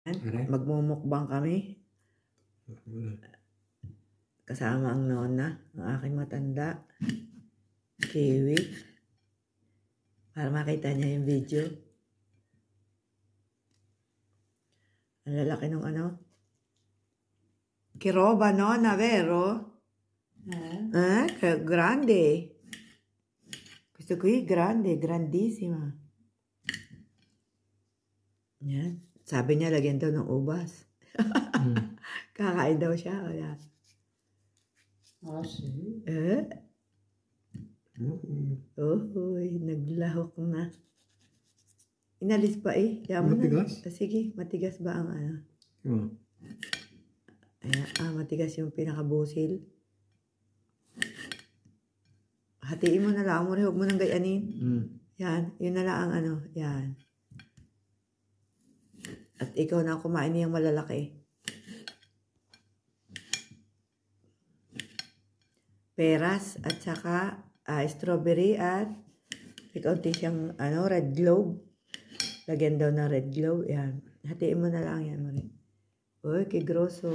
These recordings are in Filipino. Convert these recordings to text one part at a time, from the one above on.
Magmumukbang kami. Kasama ang nona, ang aking matanda, Kiwi. Para makita niya yung video. Ang lalaki nung ano. Che roba, nonna, vero? Grande. Questo qui grande, grandissima. Yan. Sabi niya, lagyan daw ng ubas. Kakain daw siya. Wala. Sì. Naglahok na. Inalis pa eh. Matigas? Sige, matigas ba ang ano? Ayan, matigas yung pinakabusil. Hatiin mo na lang mo rin. Huwag mo nang gayanin. Yan. Yun na lang ang ano. Yan. At ikaw na kumain niyang malalaki. Peras at saka strawberry at kaunti siyang ano, red globe. Lagyan daw ng red globe. Yan. Hatiin mo na lang yan, Marie. Uy, que grosso.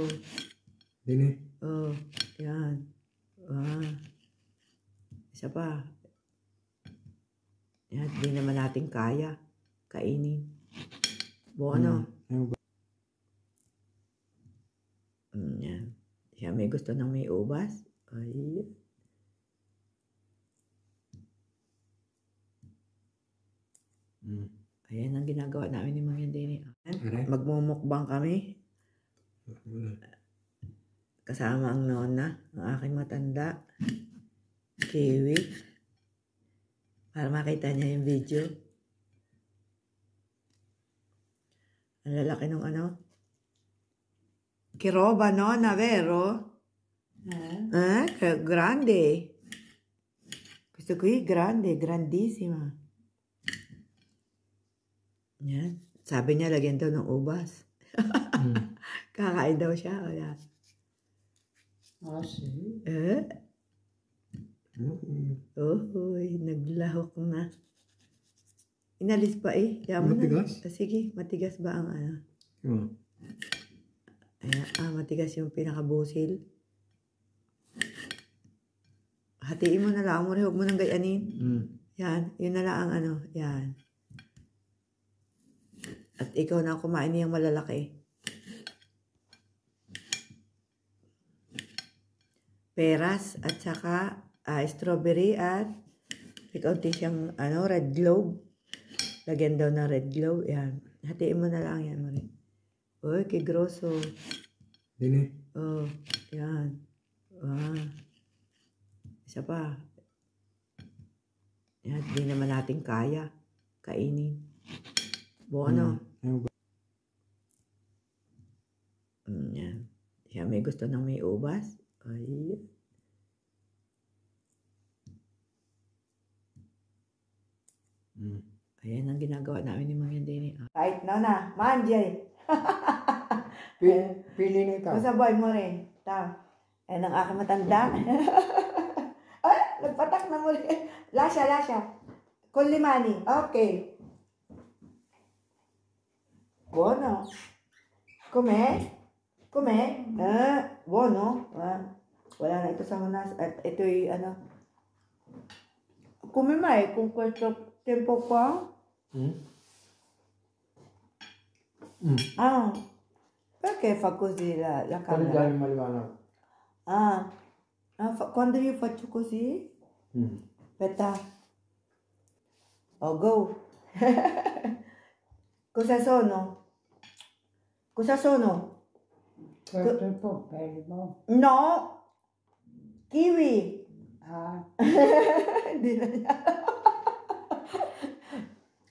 Dini. Oh, yan. Isa pa. Yan, di naman natin kaya. Kainin. Bono. Yan. Siya may gusto ng may ubas. Ay. Ayan ang ginagawa namin ni Mang Yandini. Magmumukbang kami. Kasama ang nona, ang aking matanda, Kiwi. Para makita niya yung video. Ang lalaki nung ano. Che roba, nonna, vero? Grande. Questo qui grande, grandissima. Yan. Sabi niya, lagyan daw ng ubas. Kakain daw siya. Wala. Sì. Naglahok na. Inalis pa eh. Matigas? Sige, matigas ba ang ano? Ayan, matigas yung pinakabusil. Hatiin mo na lang mo rin. Huwag mo nang gayanin. Yan. Yun na lang ang ano. Yan. At ikaw na kumain niyang malalaki. Peras at saka strawberry at kaunti siyang ano, red globe. Lagyan daw ng red globe. Yan. Hatiin mo na lang yan, Marie. Uy, que grosso. Dini. Oh, yan. Isa pa. Yan, di naman natin kaya. Kainin. Bono. Yan. Siya may gusto ng may ubas. Ay. Ayan ang ginagawa namin ni Mang Yandini. Kahit na. Manjay. Pili na ikaw. Masabay mo rin. Ayan ang aking matanda. Ay, nagpatak na mo rin. Lasya. Kulimani. Okay. Buono. Com'è? Buono. Wala na ito sa hunas. At ito'y ano. Come mai con questo tempo qua? Perché fa così la camera? Quando io faccio così? Aspetta. Oh, go. Cosa sono? Questo è un po' bello. No. Kiwi. Hindi na niya.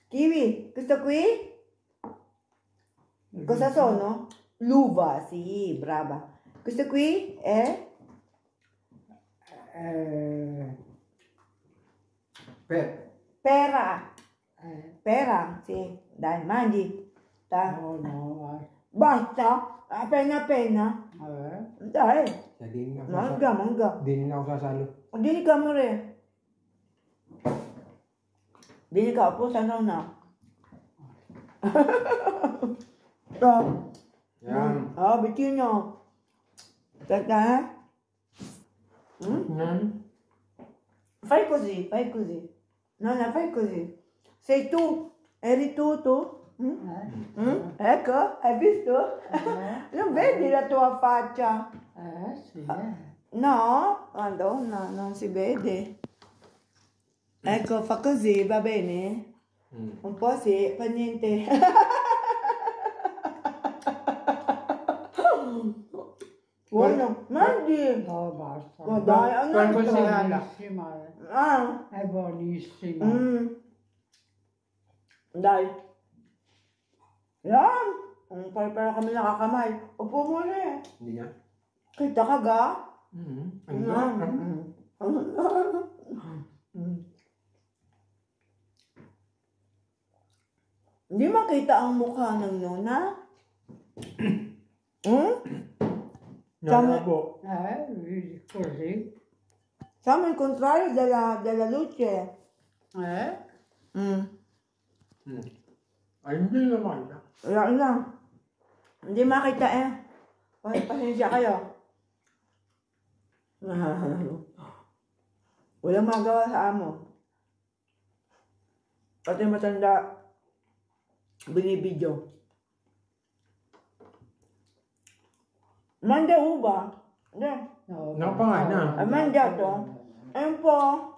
Kiwi. Questo qui? Cosa sono? L'uva, sì, brava. Questo qui è? Pera. Pera, sì. Dai, mangi. No. Basta. Appena. Dai. Mangia. Dini na ako sasalo. Dini ka mo rin. Dini ka po, sana na. Yan. Oh, bitin nyo. Tata? Yan. Fai così. No, no, fai così. Sei tu, eri tu? Ecco, hai visto? Non vedi la tua faccia? Sì, No? Madonna, non si vede. Ecco, fa così, va bene? Un po' sì, fa niente. Buono, mangi! No, basta. Ma dai, È no, buonissima, Ah, è buonissima. dai. Yan. Pala kami nakakamay. Upo muna eh. Hindi niya. Kita ka ga? Ang Hindi makita ang mukha ng nona? Yan po. Così. Siamo il contrario della luce. Ay, hindi naman. Wala lang. Hindi makita eh. Pasensya kayo. Walang magawa sa amo. Pati matanda, binibidyo. Manda uba. Hindi. No, Mangiato? Un po'.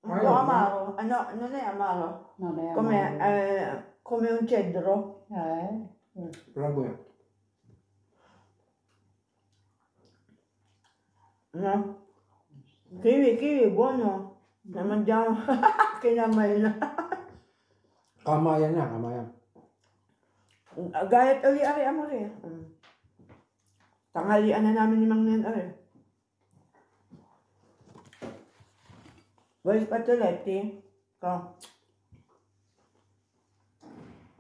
Un po' Ayun. amaro. No, non è amaro. non è Come, amaro. come un cedro. Prago yan. No? Kiwi, buono. Ne mangiamo. Kinamay na. Kamayan na, kamayan. Gayat uli ari amore. Tanghalian na namin ni Mang Nen ari. Voglio spazzoletti?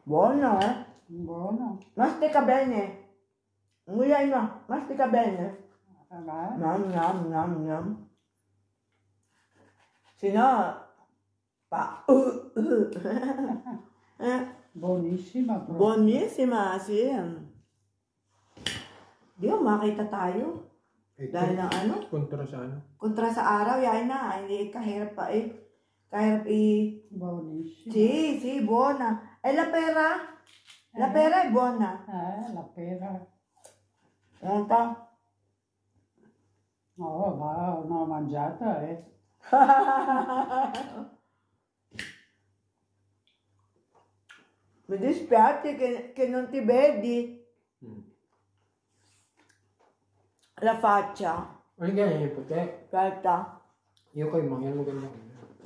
Buono, eh? Buono. Mastica bene. Ngulay mo, mastica bene. Ma Nam. Sino, pa, buonissima proprio. Buonissima, sì. Di ba makita tayo? Dahil ng ano? Kontra sa ano? Kontra sa araw, yan na. Hindi kahirap pa eh. Kahirap Buonissima. Sì, buona. E la pera? La pera è buona. La pera. Punta. No, ma non l'ho mangiata, Mi dispiace che non ti vedi la faccia. Ay, ganyan yung puti. Kalta. Yung kay Mang, yan maganda.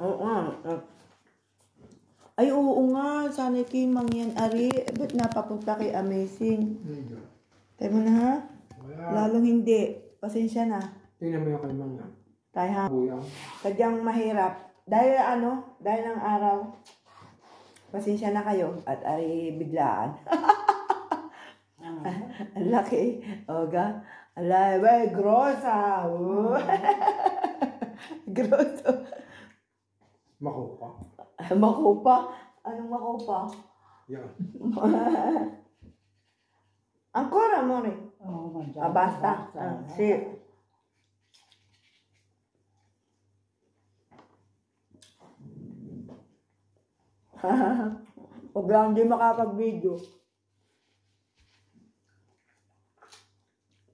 Oo nga. Ay, oo nga. Sana kay Mang yan, Ari. Ba't napapunta kay Amazing? Tayo mo na ha? Wala. Lalong hindi. Pasensya na. Tingnan mo yung kay Mang yan. Tayo ha? Buyang. Sadyang mahirap. Dahil dahil ng araw. Pasensya na kayo. At Ari biglaan. Ang laki. Oga. Alay, grosa. Grosso. Makupa. Makupa? Anong makupa? Yan. Ancora, amore? Ho mangiato. Basta? Sì. Huwag lang di makapag-video.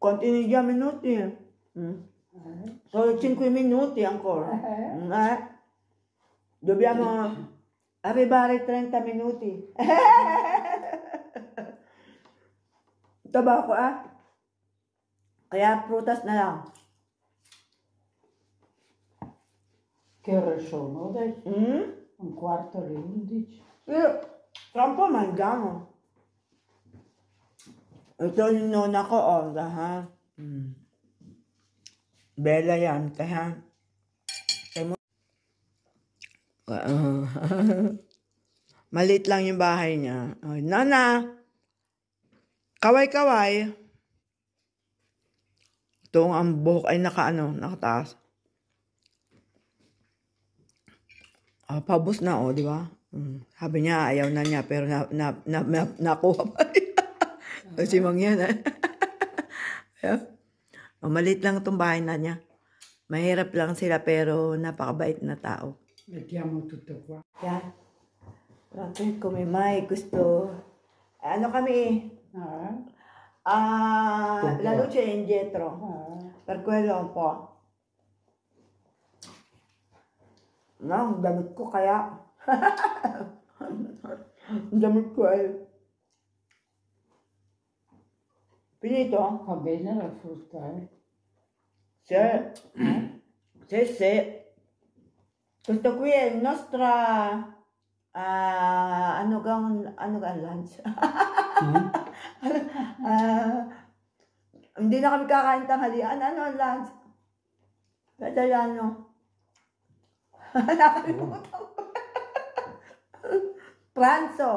Continui già minuti. Solo 5 minuti ancora. Dobbiamo arrivare ai 30 minuti. Tabako Kaya prutas na lang. Che ore sono adesso? Un quarto alle 11. Tra un po' mangiamo. Ito yung nona ko, ha? Bella yan, kaya. Malit lang yung bahay niya. Oh, Nana! Kaway-kaway. Ito ang buhok ay nakataas. Pabos na, di ba? Sabi niya, ayaw na niya, pero nakuha pa rin. O si Mang yan, ha? O, maliit lang itong bahay na niya. Mahirap lang sila pero napakabait na tao. Mettiamo tutto qua. Yan. Bakit kung may gusto. Ano kami? La luce è indietro. Per quello un po'. No, ang damit ko kaya. Ang damit ko ay. Finito? Va bene la frutta, Sì. Sì, sì. Questo qui è il nostro ano ka lunch? Hindi na kami kakain tanghalian. Ano ang lunch? Italiano. Nakalimutan ko. Pranzo.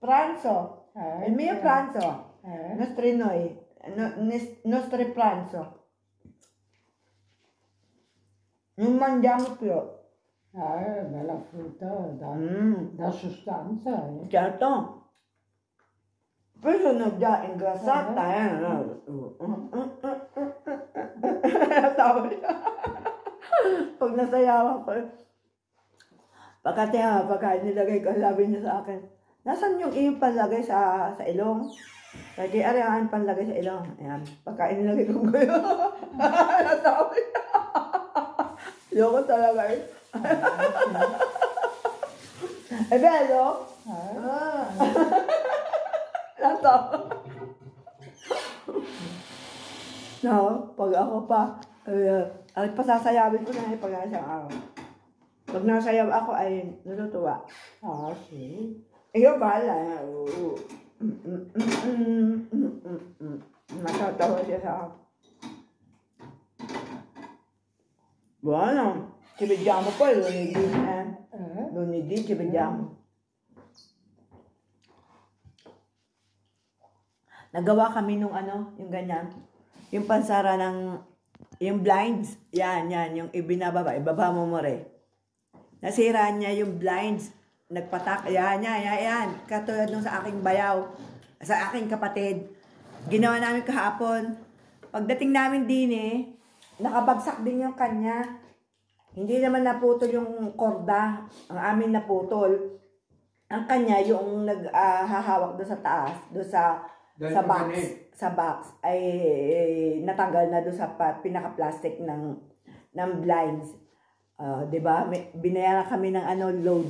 Pranzo. Il mio pranzo. Nostri noi. Nostre pranzo. Non mangiamo più. Bella frutta, dà sostanza, Certo. Poi sono già ingrassata, Pag nasayawan ko, pagka nilagay ko, sabi niya sa akin, nasan yung iyong panlagay sa ilong? Kaya ari ang panlagay sa ilong. Ayan, pagka inilagay ko kayo, nasabi niya. Ayoko talaga eh. È bello? Nato. No, pag ako pa, pasasayawin ko na pag nasa araw. Pag nasayaw ako ay natutuwa. Sì. Io bahala. Matatawa siya sa akin. Buono, ci vediamo poi lunedì, Lunedì ci vediamo. Nagawa kami nung yung ganyan. Yung pansara ng, yung blinds. Yan, yung ibinababa. Ibaba mo rin. Nasira niya yung blinds. Nagpatak. Yan. Katulad nung sa aking bayaw. Sa aking kapatid. Ginawa namin kahapon. Pagdating namin din nakabagsak din yung kanya. Hindi naman naputol yung korda. Ang amin naputol. Ang kanya yung naghahawak doon sa taas. Doon sa box. Sa box. Ay natanggal na doon sa pinaka-plastic ng blinds. Diba? Binayaran kami ng load.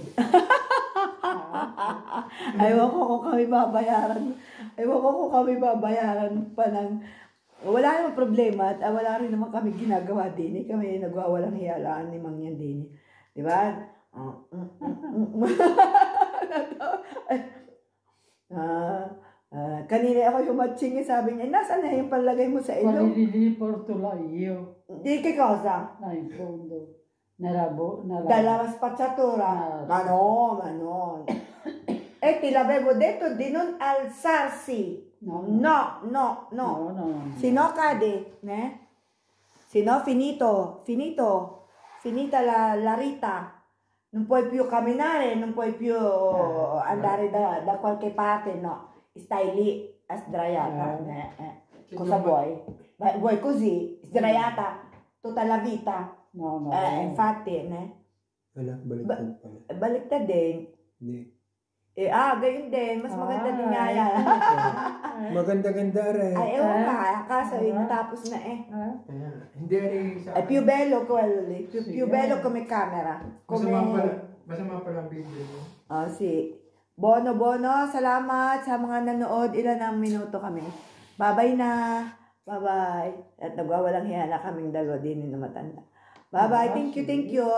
Ewan ko kung kami babayaran pa ng. Wala namang problema at wala rin naman kami ginagawa din. Kami nagwawalang hiyalaan ni Mang yan din. Diba? Kanina ako yung matching, sabi niya, nasaan na yung palagay mo sa ilong? Quelli lì porto là io. Di che cosa? Là in fondo. Nella Dalla spazzatura? Ma no. E te l'avevo detto di non alzarsi. No. Se no cade, né? Se no finita la rita. Non puoi più camminare, non puoi più andare da qualche parte, no. Stai lì sdraiata. Cosa vuoi? Vuoi così, sdraiata tutta la vita? No. Infatti, né? Wala, baliktad pala. Baliktad din. Hindi. Gayon din. Mas maganda din nga yan. Maganda-ganda rin. Ay, ewan ka. Kaso, natapos na Hindi rin sa... È più bello quello lì. Più bello come camera. Masama pala ang video mo. Sì. Bono. Salamat sa mga nanood. Ilan ang minuto kami. Bye-bye na. Bye-bye. At nagwawalang hiya na kaming dalawa din na matanda. Bye-bye. Thank you.